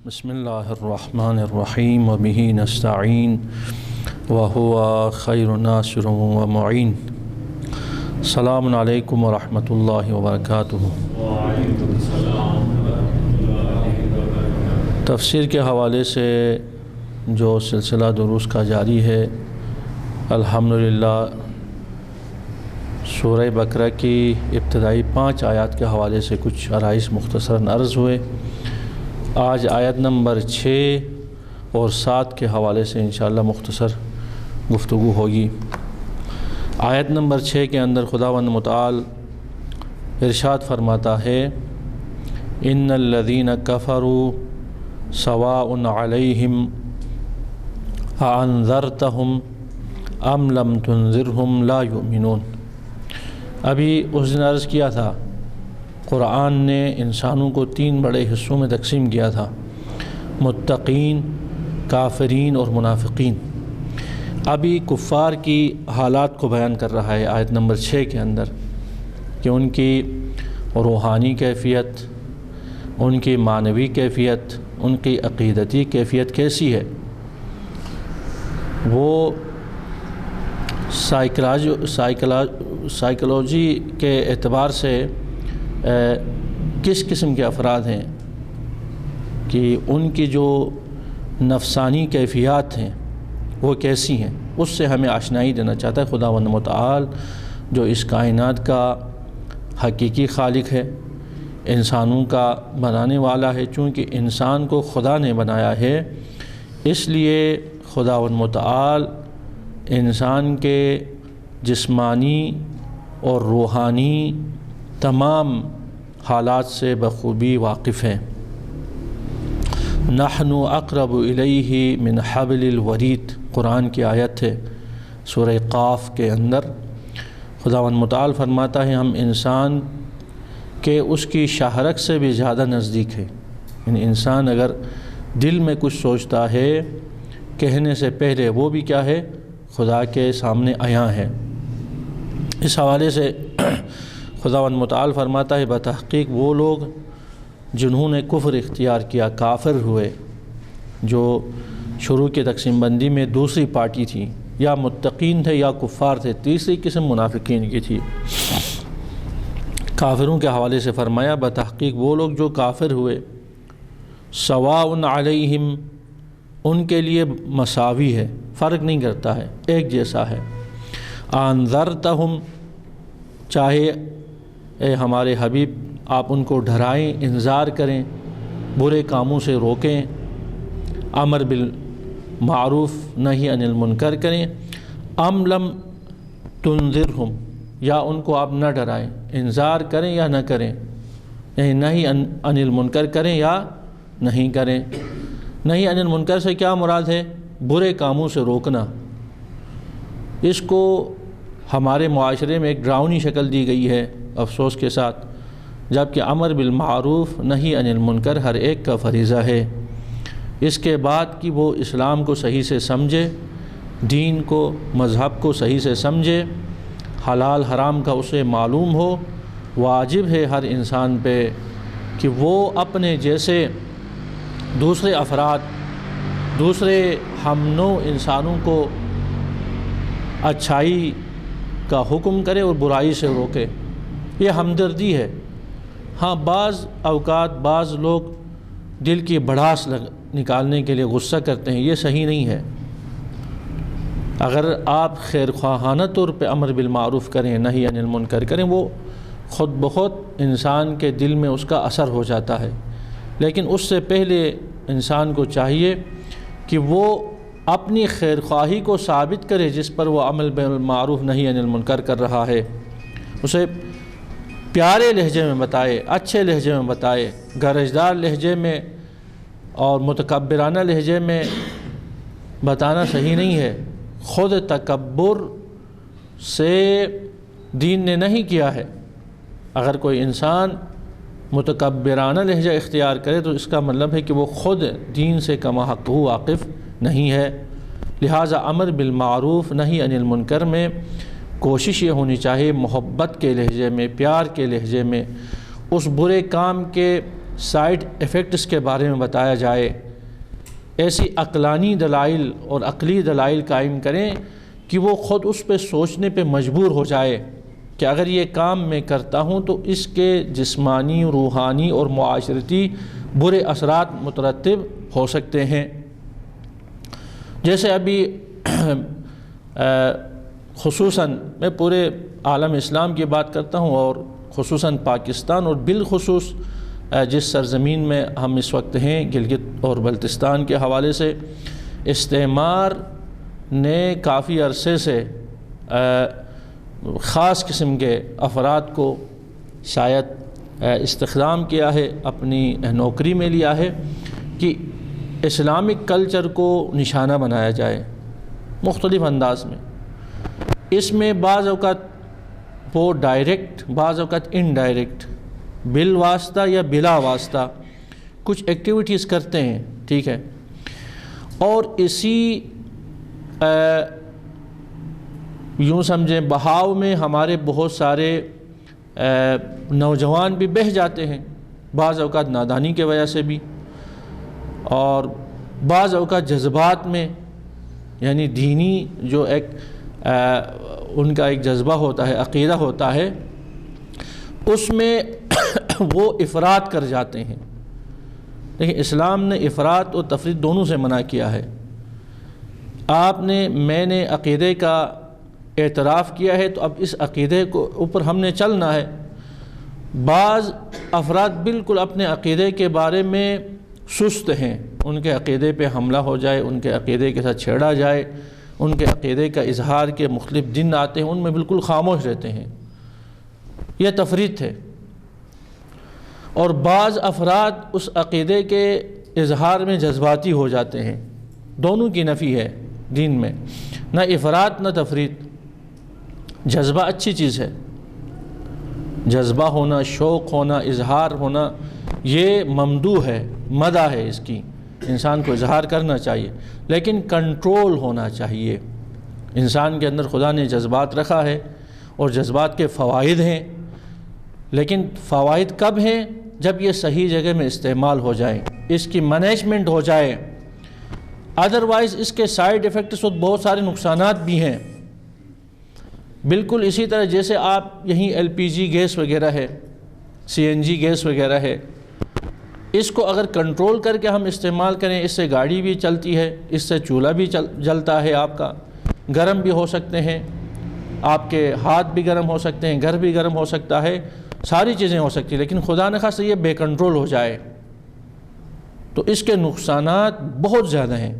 بسم اللہ الرحمن الرحیم وبہ نستعین وہو خیر ناصر ومعین۔ السلام علیکم ورحمۃ اللہ وبرکاتہ۔ تفسیر کے حوالے سے جو سلسلہ دروس کا جاری ہے، الحمدللہ سورہ بقرہ کی ابتدائی 5 آیات کے حوالے سے کچھ عرائض مختصراً عرض ہوئے۔ آج آیت نمبر 6 اور 7 کے حوالے سے انشاءاللہ مختصر گفتگو ہوگی۔ آیت نمبر 6 کے اندر خداوند متعال ارشاد فرماتا ہے، ان الذین کفروا سواء علیہم اانذرتہم ام لم تنذرہم لا یؤمنون۔ ابھی اس دن عرض کیا تھا، قرآن نے انسانوں کو 3 بڑے حصوں میں تقسیم کیا تھا، متقین، کافرین اور منافقین۔ ابھی کفار کی حالات کو بیان کر رہا ہے آیت نمبر 6 کے اندر، کہ ان کی روحانی کیفیت، ان کی معنوی کیفیت، ان کی عقیدتی کیفیت کیسی ہے، وہ سائیکلوجی کے اعتبار سے کس قسم کے افراد ہیں، کہ ان کی جو نفسانی کیفیات ہیں وہ کیسی ہیں، اس سے ہمیں آشنائی دینا چاہتا ہے خداوند متعال، جو اس کائنات کا حقیقی خالق ہے، انسانوں کا بنانے والا ہے۔ چونکہ انسان کو خدا نے بنایا ہے، اس لیے خداوند متعال انسان کے جسمانی اور روحانی تمام حالات سے بخوبی واقف ہیں۔ نحن اقرب الیہ من حبل الورید، قرآن کی آیت ہے سورہ قاف کے اندر۔ خداوند متعال فرماتا ہے، ہم انسان کے اس کی شاہرگ سے بھی زیادہ نزدیک ہے۔ یعنی انسان اگر دل میں کچھ سوچتا ہے، کہنے سے پہلے وہ بھی کیا ہے، خدا کے سامنے عیاں ہے۔ اس حوالے سے خداوند متعال فرماتا ہے، بتحقیق وہ لوگ جنہوں نے کفر اختیار کیا، کافر ہوئے، جو شروع کی تقسیم بندی میں دوسری پارٹی تھی، یا متقین تھے یا کفار تھے، تیسری قسم منافقین کی تھی۔ کافروں کے حوالے سے فرمایا، بتحقیق وہ لوگ جو کافر ہوئے، سواء علیہم، ان کے لیے مساوی ہے، فرق نہیں کرتا ہے، ایک جیسا ہے۔ انذرتہم، چاہے اے ہمارے حبیب آپ ان کو ڈرائیں، انذار کریں، برے کاموں سے روکیں، امر بالمعروف نہی عن المنکر کریں، ام لم تنذرہم، یا ان کو آپ نہ ڈرائیں، انذار کریں یا نہ کریں، یعنی نہی عن المنکر کریں یا نہیں کریں۔ نہی عن المنکر سے کیا مراد ہے؟ برے کاموں سے روکنا۔ اس کو ہمارے معاشرے میں ایک ڈراؤنی شکل دی گئی ہے افسوس کے ساتھ، جبکہ امر بالمعروف نہی عن المنکر ہر ایک کا فریضہ ہے۔ اس کے بعد کہ وہ اسلام کو صحیح سے سمجھے، دین کو، مذہب کو صحیح سے سمجھے، حلال حرام کا اسے معلوم ہو، واجب ہے ہر انسان پہ کہ وہ اپنے جیسے دوسرے افراد، دوسرے ہم نوع انسانوں کو اچھائی کا حکم کرے اور برائی سے روکے۔ یہ ہمدردی ہے۔ ہاں، بعض اوقات بعض لوگ دل کی بھڑاس نکالنے کے لیے غصہ کرتے ہیں، یہ صحیح نہیں ہے۔ اگر آپ خیر خواہانہ طور پہ امر بالمعروف کریں، نہی عن المنکر کریں، وہ خود بخود انسان کے دل میں اس کا اثر ہو جاتا ہے۔ لیکن اس سے پہلے انسان کو چاہیے کہ وہ اپنی خیر خواہی کو ثابت کرے، جس پر وہ عمل بالمعروف نہی عن المنکر کر رہا ہے، اسے پیارے لہجے میں بتائے، اچھے لہجے میں بتائے، گرجدار لہجے میں اور متکبرانہ لہجے میں بتانا صحیح نہیں ہے۔ خود تکبر سے دین نے نہیں کیا ہے۔ اگر کوئی انسان متکبرانہ لہجہ اختیار کرے تو اس کا مطلب ہے کہ وہ خود دین سے کما حق واقف نہیں ہے۔ لہٰذا امر بالمعروف نہی عن المنکر میں کوشش یہ ہونی چاہیے، محبت کے لہجے میں، پیار کے لہجے میں اس برے کام کے سائیڈ ایفیکٹس کے بارے میں بتایا جائے، ایسی عقلانی دلائل اور عقلی دلائل قائم کریں کہ وہ خود اس پہ سوچنے پہ مجبور ہو جائے کہ اگر یہ کام میں کرتا ہوں تو اس کے جسمانی، روحانی اور معاشرتی برے اثرات مترتب ہو سکتے ہیں۔ جیسے ابھی خصوصاً میں پورے عالم اسلام کی بات کرتا ہوں، اور خصوصاً پاکستان اور بالخصوص جس سرزمین میں ہم اس وقت ہیں گلگت اور بلتستان کے حوالے سے، استعمار نے کافی عرصے سے خاص قسم کے افراد کو شاید استخدام کیا ہے، اپنی نوکری میں لیا ہے کہ اسلامک کلچر کو نشانہ بنایا جائے مختلف انداز میں۔ اس میں بعض اوقات وہ ڈائریکٹ، بعض اوقات انڈائریکٹ، بالواسطہ یا بلا واسطہ کچھ ایکٹیویٹیز کرتے ہیں، ٹھیک ہے، اور اسی یوں سمجھیں بہاؤ میں ہمارے بہت سارے نوجوان بھی بہہ جاتے ہیں، بعض اوقات نادانی کی وجہ سے بھی، اور بعض اوقات جذبات میں، یعنی دینی جو ایک ان کا ایک جذبہ ہوتا ہے، عقیدہ ہوتا ہے، اس میں وہ افراط کر جاتے ہیں۔ لیکن اسلام نے افراط اور تفریط دونوں سے منع کیا ہے۔ میں نے عقیدے کا اعتراف کیا ہے تو اب اس عقیدے کو اوپر ہم نے چلنا ہے۔ بعض افراد بالکل اپنے عقیدے کے بارے میں سست ہیں، ان کے عقیدے پہ حملہ ہو جائے، ان کے عقیدے کے ساتھ چھیڑا جائے، ان کے عقیدے کا اظہار کے مختلف دن آتے ہیں، ان میں بالکل خاموش رہتے ہیں، یہ تفریط ہے۔ اور بعض افراد اس عقیدے کے اظہار میں جذباتی ہو جاتے ہیں۔ دونوں کی نفی ہے دین میں، نہ افراط نہ تفریط۔ جذبہ اچھی چیز ہے، جذبہ ہونا، شوق ہونا، اظہار ہونا، یہ ممدوح ہے، مدح ہے، اس کی انسان کو اظہار کرنا چاہیے، لیکن کنٹرول ہونا چاہیے۔ انسان کے اندر خدا نے جذبات رکھا ہے اور جذبات کے فوائد ہیں، لیکن فوائد کب ہیں؟ جب یہ صحیح جگہ میں استعمال ہو جائیں، اس کی مینجمنٹ ہو جائے۔ ادروائز اس کے سائیڈ ایفیکٹس اور بہت سارے نقصانات بھی ہیں۔ بالکل اسی طرح جیسے آپ یہیں LPG گیس وغیرہ ہے، CNG گیس وغیرہ ہے، اس کو اگر کنٹرول کر کے ہم استعمال کریں، اس سے گاڑی بھی چلتی ہے، اس سے چولہا بھی جلتا ہے، آپ کا گرم بھی ہو سکتے ہیں، آپ کے ہاتھ بھی گرم ہو سکتے ہیں، گھر بھی گرم ہو سکتا ہے، ساری چیزیں ہو سکتی ہیں۔ لیکن خدا نخواستہ یہ بے کنٹرول ہو جائے تو اس کے نقصانات بہت زیادہ ہیں۔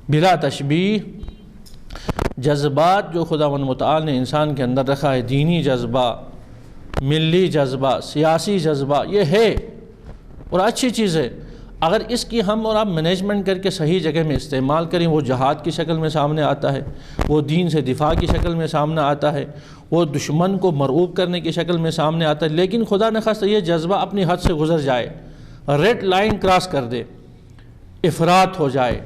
بلا تشبیہ جذبات جو خداوند متعال نے انسان کے اندر رکھا ہے، دینی جذبہ، ملی جذبہ، سیاسی جذبہ، یہ ہے اور اچھی چیز ہے۔ اگر اس کی ہم اور آپ مینجمنٹ کر کے صحیح جگہ میں استعمال کریں، وہ جہاد کی شکل میں سامنے آتا ہے، وہ دین سے دفاع کی شکل میں سامنے آتا ہے، وہ دشمن کو مرعوب کرنے کی شکل میں سامنے آتا ہے۔ لیکن خدا نخواستہ یہ جذبہ اپنی حد سے گزر جائے، ریڈ لائن کراس کر دے، افراط ہو جائے،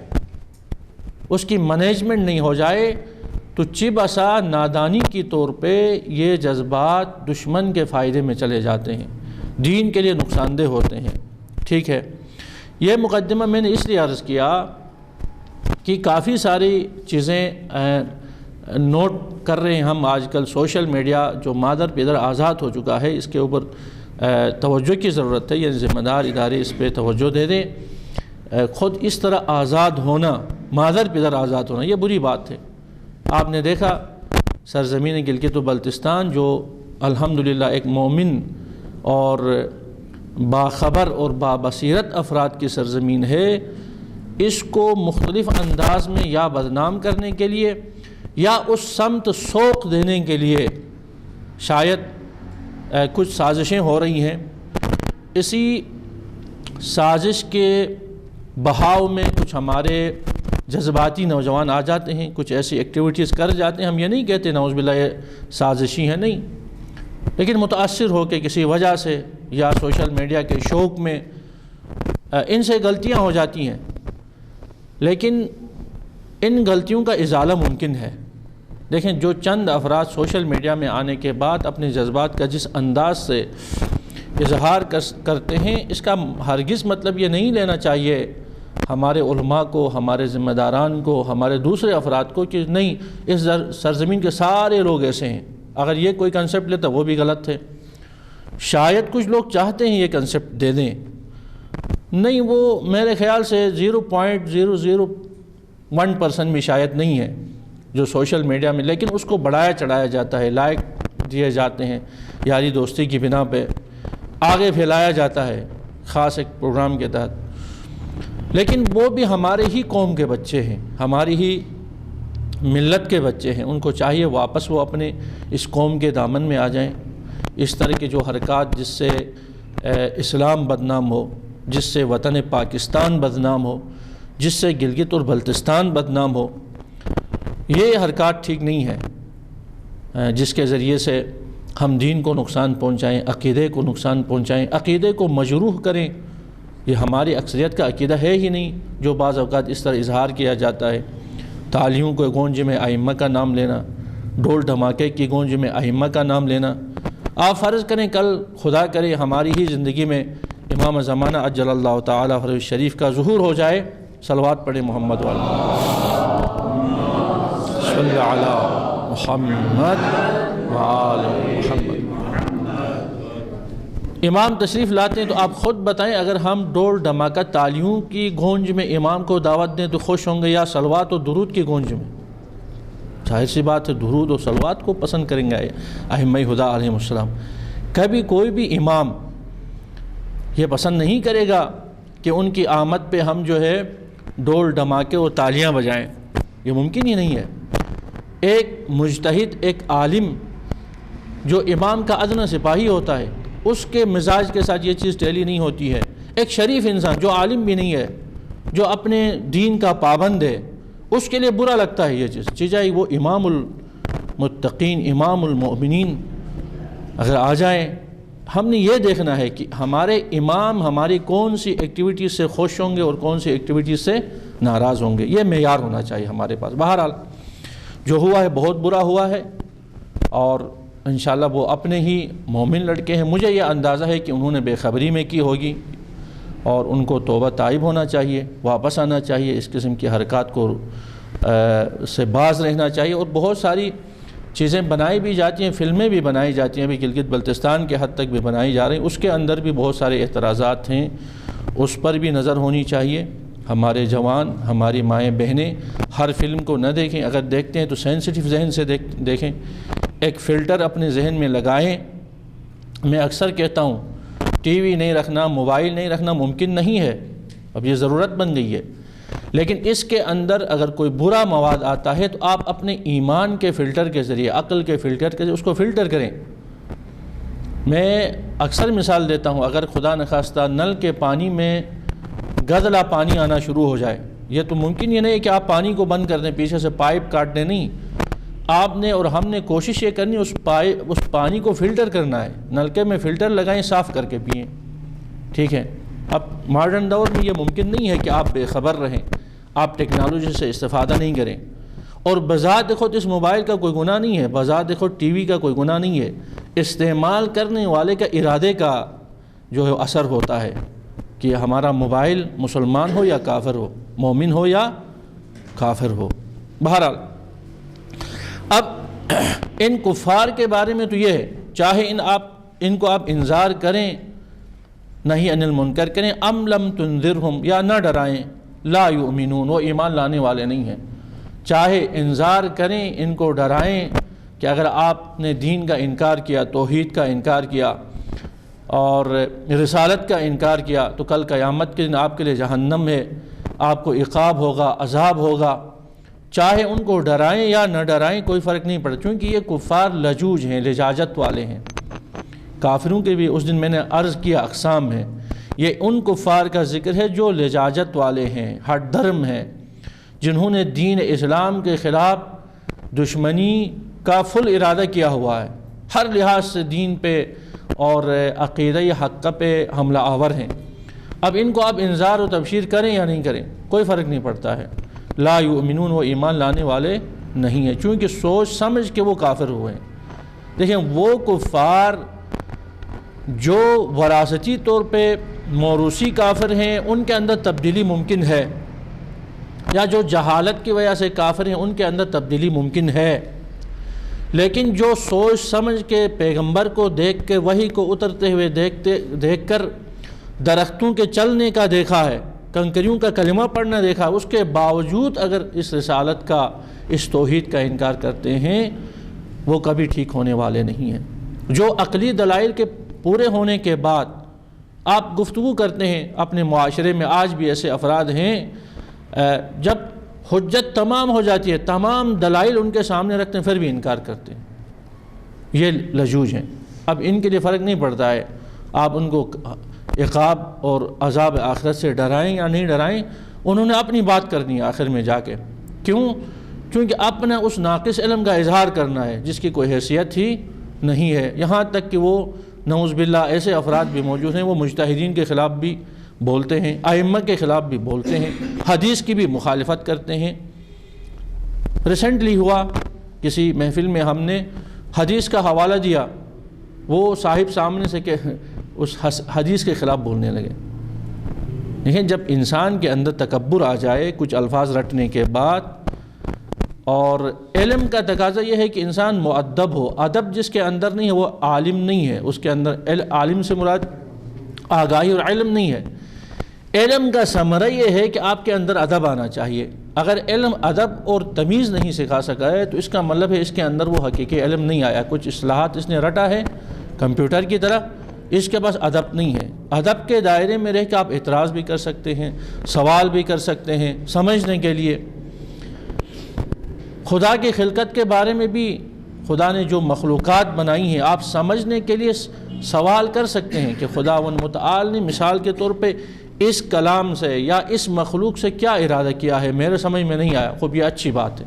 اس کی مینجمنٹ نہیں ہو جائے، تو چہ بسا نادانی کی طور پہ یہ جذبات دشمن کے فائدے میں چلے جاتے ہیں، دین کے لیے نقصان دہ ہوتے ہیں۔ ٹھیک ہے، یہ مقدمہ میں نے اس لیے عرض کیا کہ کافی ساری چیزیں نوٹ کر رہے ہیں ہم آج کل۔ سوشل میڈیا جو مادر پدر آزاد ہو چکا ہے، اس کے اوپر توجہ کی ضرورت ہے، یعنی ذمہ دار ادارے اس پہ توجہ دے دیں۔ خود اس طرح آزاد ہونا، مادر پدر آزاد ہونا، یہ بری بات ہے۔ آپ نے دیکھا سرزمین گلگت و بلتستان جو الحمدللہ ایک مومن اور باخبر اور بابصیرت افراد کی سرزمین ہے، اس کو مختلف انداز میں یا بدنام کرنے کے لیے یا اس سمت سوق دینے کے لیے شاید کچھ سازشیں ہو رہی ہیں۔ اسی سازش کے بہاؤ میں کچھ ہمارے جذباتی نوجوان آ جاتے ہیں، کچھ ایسی ایکٹیویٹیز کر جاتے ہیں۔ ہم یہ نہیں کہتے نعوذ باللہ یہ سازشی ہیں، نہیں، لیکن متاثر ہو کے کسی وجہ سے یا سوشل میڈیا کے شوق میں ان سے غلطیاں ہو جاتی ہیں، لیکن ان غلطیوں کا ازالہ ممکن ہے۔ دیکھیں، جو چند افراد سوشل میڈیا میں آنے کے بعد اپنے جذبات کا جس انداز سے اظہار کرتے ہیں، اس کا ہرگز مطلب یہ نہیں لینا چاہیے ہمارے علماء کو، ہمارے ذمہ داران کو، ہمارے دوسرے افراد کو کہ نہیں اس سرزمین کے سارے لوگ ایسے ہیں۔ اگر یہ کوئی کنسپٹ لیتا وہ بھی غلط ہے۔ شاید کچھ لوگ چاہتے ہیں یہ کنسپٹ دے دیں، نہیں، وہ میرے خیال سے 0.001% بھی شاید نہیں ہے جو سوشل میڈیا میں، لیکن اس کو بڑھایا چڑھایا جاتا ہے، لائک دیے جاتے ہیں، یاری دوستی کی بنا پہ آگے پھیلایا جاتا ہے خاص ایک پروگرام کے تحت۔ لیکن وہ بھی ہمارے ہی قوم کے بچے ہیں، ہماری ہی ملت کے بچے ہیں، ان کو چاہیے واپس وہ اپنے اس قوم کے دامن میں آ جائیں۔ اس طرح کے جو حرکات جس سے اسلام بدنام ہو، جس سے وطن پاکستان بدنام ہو، جس سے گلگت اور بلتستان بدنام ہو، یہ حرکات ٹھیک نہیں ہے، جس کے ذریعے سے ہم دین کو نقصان پہنچائیں، عقیدے کو نقصان پہنچائیں، عقیدے کو مجروح کریں۔ یہ ہماری اکثریت کا عقیدہ ہے ہی نہیں جو بعض اوقات اس طرح اظہار کیا جاتا ہے۔ تالیوں کے گونج میں ائمہ کا نام لینا، ڈھول دھماکے کی گونج میں ائمہ کا نام لینا۔ آپ فرض کریں کل خدا کرے ہماری ہی زندگی میں امام زمانہ عجل اللہ تعالی فرجہ شریف کا ظہور ہو جائے، صلوات پڑھیں محمد والا صلی علی محمد وآل محمد۔ امام تشریف لاتے ہیں تو آپ خود بتائیں، اگر ہم ڈول دھماکہ تالیوں کی گونج میں امام کو دعوت دیں تو خوش ہوں گے یا صلوات و درود کی گونج میں؟ ظاہر سی بات ہے درود و صلوات کو پسند کریں گے ائمہ خدا علیہ السلام۔ کبھی کوئی بھی امام یہ پسند نہیں کرے گا کہ ان کی آمد پہ ہم جو ہے ڈول دھماکے اور تالیاں بجائیں، یہ ممکن ہی نہیں ہے۔ ایک مجتہد، ایک عالم جو امام کا ادنیٰ سپاہی ہوتا ہے، اس کے مزاج کے ساتھ یہ چیز ٹیلی نہیں ہوتی ہے۔ ایک شریف انسان جو عالم بھی نہیں ہے، جو اپنے دین کا پابند ہے، اس کے لیے برا لگتا ہے یہ چیز، چاہے وہ امام المتقین، امام المؤمنین اگر آ جائیں۔ ہم نے یہ دیکھنا ہے کہ ہمارے امام ہماری کون سی ایکٹیویٹیز سے خوش ہوں گے اور کون سی ایکٹیویٹیز سے ناراض ہوں گے، یہ معیار ہونا چاہیے ہمارے پاس۔ بہرحال جو ہوا ہے بہت برا ہوا ہے، اور انشاءاللہ وہ اپنے ہی مومن لڑکے ہیں۔ مجھے یہ اندازہ ہے کہ انہوں نے بے خبری میں کی ہوگی، اور ان کو توبہ تائب ہونا چاہیے، واپس آنا چاہیے، اس قسم کی حرکات کو سے باز رہنا چاہیے۔ اور بہت ساری چیزیں بنائی بھی جاتی ہیں، فلمیں بھی بنائی جاتی ہیں، ابھی گلگت بلتستان کے حد تک بھی بنائی جا رہی ہیں، اس کے اندر بھی بہت سارے اعتراضات ہیں، اس پر بھی نظر ہونی چاہیے۔ ہمارے جوان، ہماری مائیں بہنیں ہر فلم کو نہ دیکھیں، اگر دیکھتے ہیں تو سینسٹیو ذہن سے دیکھیں، ایک فلٹر اپنے ذہن میں لگائیں۔ میں اکثر کہتا ہوں ٹی وی نہیں رکھنا، موبائل نہیں رکھنا ممکن نہیں ہے، اب یہ ضرورت بن گئی ہے، لیکن اس کے اندر اگر کوئی برا مواد آتا ہے تو آپ اپنے ایمان کے فلٹر کے ذریعے، عقل کے فلٹر کے ذریعے اس کو فلٹر کریں۔ میں اکثر مثال دیتا ہوں، اگر خدا نخواستہ نل کے پانی میں گدلا پانی آنا شروع ہو جائے، یہ تو ممکن ہی نہیں ہے کہ آپ پانی کو بند کر دیں، پیچھے سے پائپ کاٹ دیں، نہیں، آپ نے اور ہم نے کوشش یہ کرنی اس پانی کو فلٹر کرنا ہے، نلکے میں فلٹر لگائیں، صاف کر کے پئیں، ٹھیک ہے۔ اب ماڈرن دور میں یہ ممکن نہیں ہے کہ آپ بے خبر رہیں، آپ ٹیکنالوجی سے استفادہ نہیں کریں، اور بذات خود اس موبائل کا کوئی گناہ نہیں ہے، بذات خود ٹی وی کا کوئی گناہ نہیں ہے، استعمال کرنے والے کا ارادے کا جو ہے اثر ہوتا ہے کہ ہمارا موبائل مسلمان ہو یا کافر ہو، مومن ہو یا کافر ہو۔ بہرحال اب ان کفار کے بارے میں تو یہ ہے، چاہے ان کو آپ انذار کریں، نہی عن المنکر کریں، ام لم تنذرہم، یا نہ ڈرائیں، لا یؤمنون، وہ ایمان لانے والے نہیں ہیں۔ چاہے انذار کریں، ان کو ڈرائیں کہ اگر آپ نے دین کا انکار کیا، توحید کا انکار کیا اور رسالت کا انکار کیا تو کل قیامت کے دن آپ کے لیے جہنم ہے، آپ کو عقاب ہوگا، عذاب ہوگا۔ چاہے ان کو ڈرائیں یا نہ ڈرائیں کوئی فرق نہیں پڑتا، کیونکہ یہ کفار لجوج ہیں، لجاجت والے ہیں۔ کافروں کے بھی اس دن میں نے عرض کیا اقسام ہیں، یہ ان کفار کا ذکر ہے جو لجاجت والے ہیں، ہٹ دھرم ہیں، جنہوں نے دین اسلام کے خلاف دشمنی کا فل ارادہ کیا ہوا ہے، ہر لحاظ سے دین پہ اور عقیدہ حق پہ حملہ آور ہیں۔ اب ان کو آپ انذار و تبشیر کریں یا نہیں کریں کوئی فرق نہیں پڑتا ہے، لا یؤمنون، وہ ایمان لانے والے نہیں ہیں، چونکہ سوچ سمجھ کے وہ کافر ہوئے ہیں۔ دیکھیں وہ کفار جو وراثتی طور پہ موروثی کافر ہیں ان کے اندر تبدیلی ممکن ہے، یا جو جہالت کی وجہ سے کافر ہیں ان کے اندر تبدیلی ممکن ہے، لیکن جو سوچ سمجھ کے پیغمبر کو دیکھ کے وحی کو اترتے ہوئے دیکھ کر درختوں کے چلنے کا دیکھا ہے، کنکریوں کا کلمہ پڑھنا دیکھا، اس کے باوجود اگر اس رسالت کا، اس توحید کا انکار کرتے ہیں، وہ کبھی ٹھیک ہونے والے نہیں ہیں۔ جو عقلی دلائل کے پورے ہونے کے بعد آپ گفتگو کرتے ہیں اپنے معاشرے میں، آج بھی ایسے افراد ہیں جب حجت تمام ہو جاتی ہے، تمام دلائل ان کے سامنے رکھتے ہیں، پھر بھی انکار کرتے ہیں، یہ لجوج ہیں۔ اب ان کے لیے فرق نہیں پڑتا ہے آپ ان کو عقاب اور عذاب آخرت سے ڈرائیں یا نہیں ڈرائیں، انہوں نے اپنی بات کرنی ہے آخر میں جا کے۔ کیوں؟ کیونکہ اپنا اس ناقص علم کا اظہار کرنا ہے جس کی کوئی حیثیت ہی نہیں ہے۔ یہاں تک کہ وہ نعوذ باللہ ایسے افراد بھی موجود ہیں، وہ مجتہدین کے خلاف بھی بولتے ہیں، ائمہ کے خلاف بھی بولتے ہیں، حدیث کی بھی مخالفت کرتے ہیں۔ ریسنٹلی ہوا کسی محفل میں ہم نے حدیث کا حوالہ دیا، وہ صاحب سامنے سے کہ اس حدیث کے خلاف بولنے لگے۔ لیکن جب انسان کے اندر تکبر آ جائے کچھ الفاظ رٹنے کے بعد، اور علم کا تقاضا یہ ہے کہ انسان مؤدب ہو، ادب جس کے اندر نہیں ہے وہ عالم نہیں ہے، اس کے اندر عالم سے مراد آگاہی اور علم نہیں ہے۔ علم کا ثمرہ یہ ہے کہ آپ کے اندر ادب آنا چاہیے۔ اگر علم ادب اور تمیز نہیں سکھا سکا ہے تو اس کا مطلب ہے اس کے اندر وہ حقیقی علم نہیں آیا، کچھ اصطلاحات اس نے رٹا ہے کمپیوٹر کی طرح، اس کے پاس ادب نہیں ہے۔ ادب کے دائرے میں رہ کے آپ اعتراض بھی کر سکتے ہیں، سوال بھی کر سکتے ہیں سمجھنے کے لیے۔ خدا کی خلقت کے بارے میں بھی خدا نے جو مخلوقات بنائی ہیں آپ سمجھنے کے لیے سوال کر سکتے ہیں کہ خداوند متعال نے مثال کے طور پہ اس کلام سے یا اس مخلوق سے کیا ارادہ کیا ہے، میرے سمجھ میں نہیں آیا، خوب یہ اچھی بات ہے،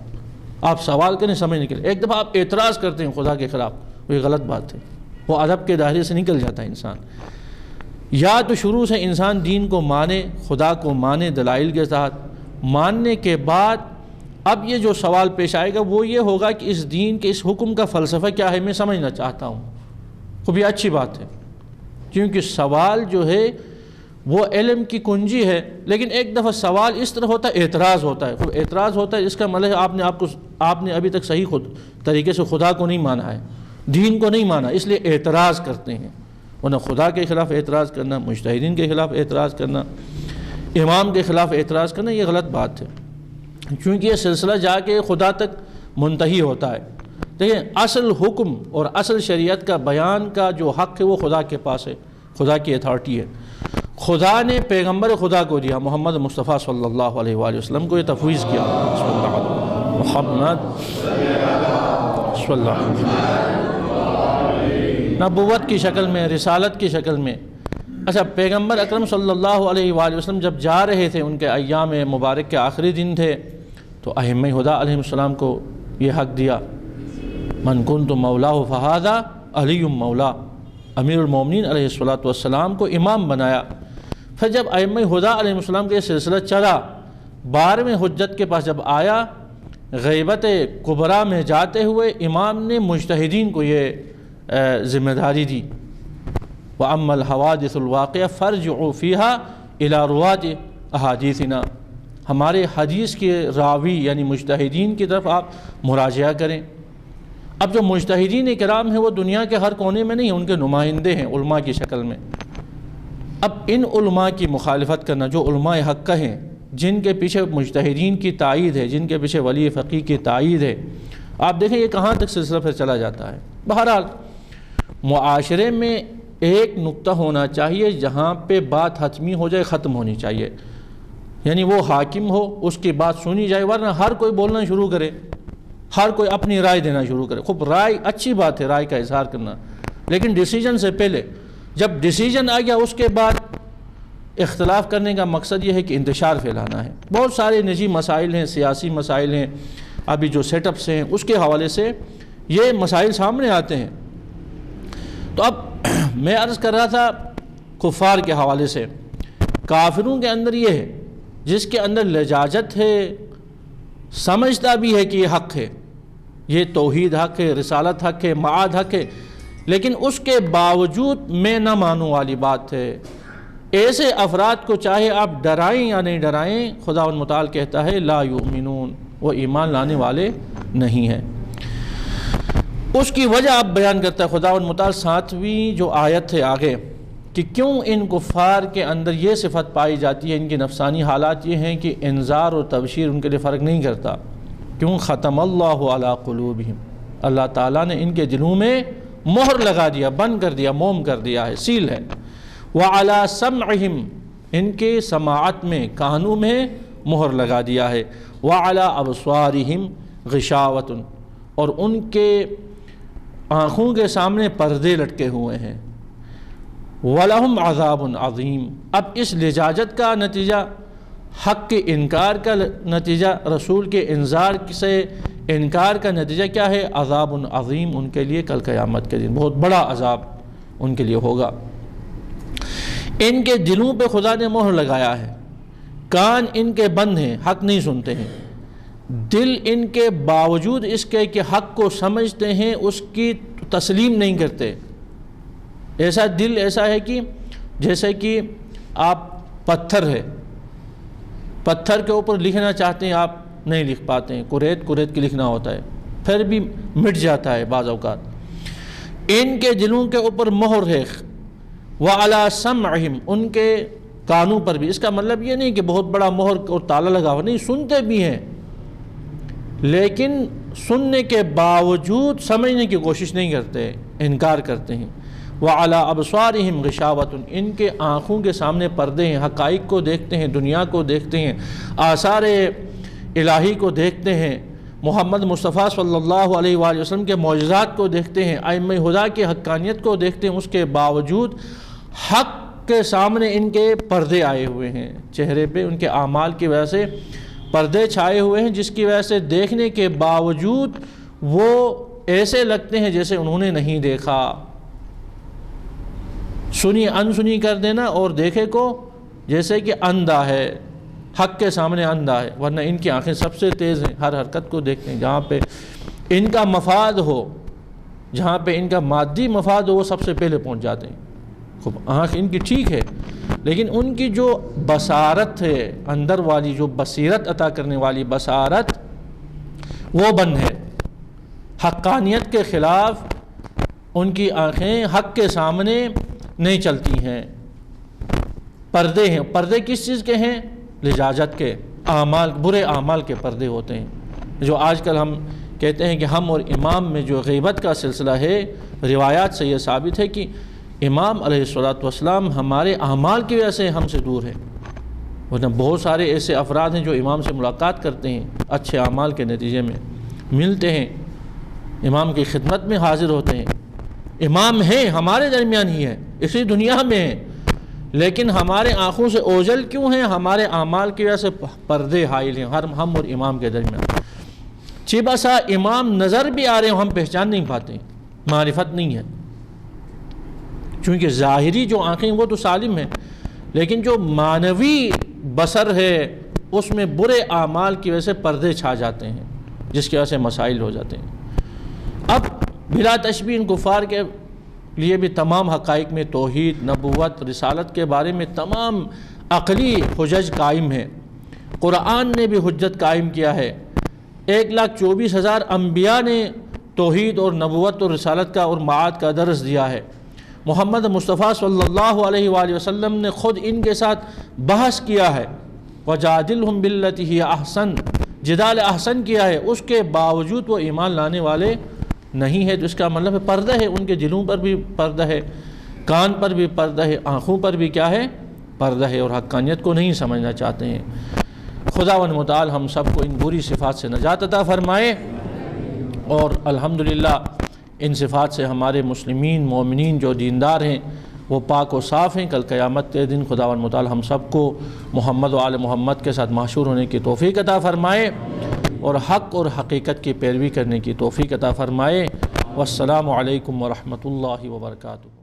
آپ سوال کریں سمجھنے کے لیے۔ ایک دفعہ آپ اعتراض کرتے ہیں خدا کے خلاف، وہ یہ غلط بات ہے، وہ ادب کے دائرے سے نکل جاتا ہے انسان۔ یا تو شروع سے انسان دین کو مانے، خدا کو مانے دلائل کے ساتھ، ماننے کے بعد اب یہ جو سوال پیش آئے گا وہ یہ ہوگا کہ اس دین کے اس حکم کا فلسفہ کیا ہے، میں سمجھنا چاہتا ہوں، خوب یہ اچھی بات ہے، کیونکہ سوال جو ہے وہ علم کی کنجی ہے۔ لیکن ایک دفعہ سوال اس طرح ہوتا ہے، اعتراض ہوتا ہے، خوب اعتراض ہوتا ہے، اس کا مطلب ہے آپ نے ابھی تک صحیح طریقے سے خدا کو نہیں مانا ہے، دین کو نہیں مانا، اس لیے اعتراض کرتے ہیں۔ ورنہ خدا کے خلاف اعتراض کرنا، مجتہدین کے خلاف اعتراض کرنا، امام کے خلاف اعتراض کرنا، یہ غلط بات ہے، کیونکہ یہ سلسلہ جا کے خدا تک منتہی ہوتا ہے۔ دیکھیں اصل حکم اور اصل شریعت کا بیان کا جو حق ہے وہ خدا کے پاس ہے، خدا کی اتھارٹی ہے۔ خدا نے پیغمبر خدا کو دیا، محمد مصطفیٰ صلی اللہ علیہ وآلہ وسلم کو یہ تفویض کیا، محمد صلی اللہ علیہ وسلم، نبوت کی شکل میں، رسالت کی شکل میں۔ اچھا، پیغمبر اکرم صلی اللہ علیہ وآلہ وسلم جب جا رہے تھے، ان کے ایام مبارک کے آخری دن تھے، تو ائمہ ہدیٰ علیہ السلام کو یہ حق دیا، من کنت مولاہ فہذا علی مولا، امیر المومنین علیہ السلام کو امام بنایا۔ پھر جب ائمہ ہدیٰ علیہ السلام کا یہ سلسلہ چلا، 12ویں حجت کے پاس جب آیا، غیبت کبریٰ میں جاتے ہوئے امام نے مجتہدین کو یہ ذمہ داری دی، وَأَمَّا الْحَوَادِثُ الْوَاقِعَةُ فَارْجِعُوا فِيهَا إِلَىٰ رُوَاةِ أَحَادِيثِنَا، ہمارے حدیث کے راوی یعنی مجتہدین کی طرف آپ مراجعہ کریں۔ اب جو مجتہدین کرام ہیں وہ دنیا کے ہر کونے میں نہیں ہیں، ان کے نمائندے ہیں علماء کی شکل میں۔ اب ان علماء کی مخالفت کرنا، جو علماء حق ہیں، جن کے پیچھے مجتہدین کی تائید ہے، جن کے پیچھے ولی فقیہ کی تائید ہے، آپ دیکھیں یہ کہاں تک سلسلہ پھر چلا جاتا ہے۔ بہرحال معاشرے میں ایک نقطہ ہونا چاہیے جہاں پہ بات حتمی ہو جائے، ختم ہونی چاہیے، یعنی وہ حاکم ہو، اس کی بات سنی جائے، ورنہ ہر کوئی بولنا شروع کرے، ہر کوئی اپنی رائے دینا شروع کرے۔ خوب رائے اچھی بات ہے، رائے کا اظہار کرنا، لیکن ڈیسیجن سے پہلے، جب ڈیسیجن آ گیا اس کے بعد اختلاف کرنے کا مقصد یہ ہے کہ انتشار پھیلانا ہے۔ بہت سارے نجی مسائل ہیں، سیاسی مسائل ہیں، ابھی جو سیٹ اپس ہیں اس کے حوالے سے یہ مسائل سامنے آتے ہیں۔ تو اب میں عرض کر رہا تھا کفار کے حوالے سے، کافروں کے اندر یہ ہے جس کے اندر لجاجت ہے، سمجھتا بھی ہے کہ یہ حق ہے، یہ توحید حق ہے، رسالت حق ہے، معاد حق ہے، لیکن اس کے باوجود میں نہ مانوں والی بات ہے۔ ایسے افراد کو چاہے آپ ڈرائیں یا نہیں ڈرائیں، خداوند متعال کہتا ہے لا یؤمنون، وہ ایمان لانے والے نہیں ہیں۔ اس کی وجہ آپ بیان کرتا ہے خداوند متعال 7ویں جو آیت ہے آگے، کہ کیوں ان کفار کے اندر یہ صفت پائی جاتی ہے، ان کی نفسانی حالات یہ ہیں کہ انذار اور تبشیر ان کے لیے فرق نہیں کرتا۔ کیوں؟ ختم اللہ علی قلوبہم، اللہ تعالیٰ نے ان کے دلوں میں مہر لگا دیا، بند کر دیا، موم کر دیا ہے، سیل ہے۔ وعلی سمعہم، ان کے سماعت میں، کانوں میں مہر لگا دیا ہے۔ وعلی ابصارہم غشاوۃ، اور ان کے آنکھوں کے سامنے پردے لٹکے ہوئے ہیں۔ وَلَهُمْ عَذَابٌ عَظِيمٌ، اب اس لجاجت کا نتیجہ، حق کے انکار کا نتیجہ، رسول کے انذار سے انکار کا نتیجہ کیا ہے؟ عذاب عظیم، ان کے لیے کل قیامت کے دن بہت بڑا عذاب ان کے لیے ہوگا۔ ان کے دلوں پہ خدا نے مہر لگایا ہے، کان ان کے بند ہیں، حق نہیں سنتے ہیں، دل ان کے باوجود اس کے کہ حق کو سمجھتے ہیں اس کی تسلیم نہیں کرتے۔ ایسا دل ایسا ہے کہ جیسے کہ آپ پتھر ہے، پتھر کے اوپر لکھنا چاہتے ہیں آپ نہیں لکھ پاتے ہیں، کوریت کے لکھنا ہوتا ہے، پھر بھی مٹ جاتا ہے بعض اوقات۔ ان کے دلوں کے اوپر مہر ہے۔ وَعَلَىٰ سَمْعِهِمْ، ان کے کانوں پر بھی۔ اس کا مطلب یہ نہیں کہ بہت بڑا مہر اور تالا لگا ہوا، نہیں، سنتے بھی ہیں لیکن سننے کے باوجود سمجھنے کی کوشش نہیں کرتے، انکار کرتے ہیں۔ وَعَلَىٰ أَبْصَارِهِمْ غِشَاوَةٌ، ان کے آنکھوں کے سامنے پردے ہیں، حقائق کو دیکھتے ہیں، دنیا کو دیکھتے ہیں، آثار الہی کو دیکھتے ہیں، محمد مصطفیٰ صلی اللہ علیہ وآلہ وسلم کے معجزات کو دیکھتے ہیں، ائمہ خدا کی حقانیت کو دیکھتے ہیں، اس کے باوجود حق کے سامنے ان کے پردے آئے ہوئے ہیں، چہرے پہ ان کے اعمال کی وجہ سے پردے چھائے ہوئے ہیں، جس کی وجہ سے دیکھنے کے باوجود وہ ایسے لگتے ہیں جیسے انہوں نے نہیں دیکھا۔ سنی انسنی کر دینا اور دیکھے کو جیسے کہ اندھا ہے، حق کے سامنے اندھا ہے، ورنہ ان کی آنکھیں سب سے تیز ہیں، ہر حرکت کو دیکھتے ہیں، جہاں پہ ان کا مفاد ہو، جہاں پہ ان کا مادی مفاد ہو وہ سب سے پہلے پہنچ جاتے ہیں۔ خوب آنکھ ان کی ٹھیک ہے لیکن ان کی جو بصارت ہے، اندر والی جو بصیرت عطا کرنے والی بصارت، وہ بند ہے۔ حقانیت کے خلاف ان کی آنکھیں حق کے سامنے نہیں چلتی ہیں، پردے ہیں۔ پردے کس چیز کے ہیں؟ لجاجت کے، اعمال، برے اعمال کے پردے ہوتے ہیں۔ جو آج کل ہم کہتے ہیں کہ ہم اور امام میں جو غیبت کا سلسلہ ہے، روایات سے یہ ثابت ہے کہ امام علیہ السلام ہمارے اعمال کی وجہ سے ہم سے دور ہیں، ورنہ بہت سارے ایسے افراد ہیں جو امام سے ملاقات کرتے ہیں، اچھے اعمال کے نتیجے میں ملتے ہیں، امام کی خدمت میں حاضر ہوتے ہیں، امام ہیں، ہمارے درمیان ہی ہیں، اسی دنیا میں ہیں، لیکن ہمارے آنکھوں سے اوجھل کیوں ہیں؟ ہمارے اعمال کی وجہ سے پردے حائل ہیں ہم اور امام کے درمیان۔ چبا سا امام نظر بھی آ رہے ہیں، ہم پہچان نہیں پاتے، معرفت نہیں ہے، چونکہ ظاہری جو آنکھیں وہ تو سالم ہیں، لیکن جو معنوی بصر ہے اس میں برے اعمال کی وجہ سے پردے چھا جاتے ہیں، جس کی وجہ سے مسائل ہو جاتے ہیں۔ اب بلا تشبیہ ان کفار کے لیے بھی تمام حقائق میں توحید، نبوت، رسالت کے بارے میں تمام عقلی حجج قائم ہیں۔ قرآن نے بھی حجت قائم کیا ہے، 1,24,000 انبیاء نے توحید اور نبوت اور رسالت کا اور معاد کا درس دیا ہے۔ محمد مصطفیٰ صلی اللہ علیہ وآلہ وسلم نے خود ان کے ساتھ بحث کیا ہے، وَجَادِلْهُمْ بِالَّتِي هِيَ أَحْسَنُ، جدال احسن کیا ہے، اس کے باوجود وہ ایمان لانے والے نہیں ہے۔ تو اس کا مطلب ہے پردہ ہے، ان کے دلوں پر بھی پردہ ہے، کان پر بھی پردہ ہے، آنکھوں پر بھی کیا ہے؟ پردہ ہے، اور حقانیت کو نہیں سمجھنا چاہتے ہیں۔ خداوند متعال ہم سب کو ان بری صفات سے نجات عطا فرمائے، اور الحمدللہ ان صفات سے ہمارے مسلمین مومنین جو دیندار ہیں وہ پاک و صاف ہیں۔ کل قیامت کے دن خداوند متعال ہم سب کو محمد و آل محمد کے ساتھ محشور ہونے کی توفیق عطا فرمائے، اور حق اور حقیقت کی پیروی کرنے کی توفیق عطا فرمائے۔ والسلام علیکم ورحمۃ اللہ وبرکاتہ۔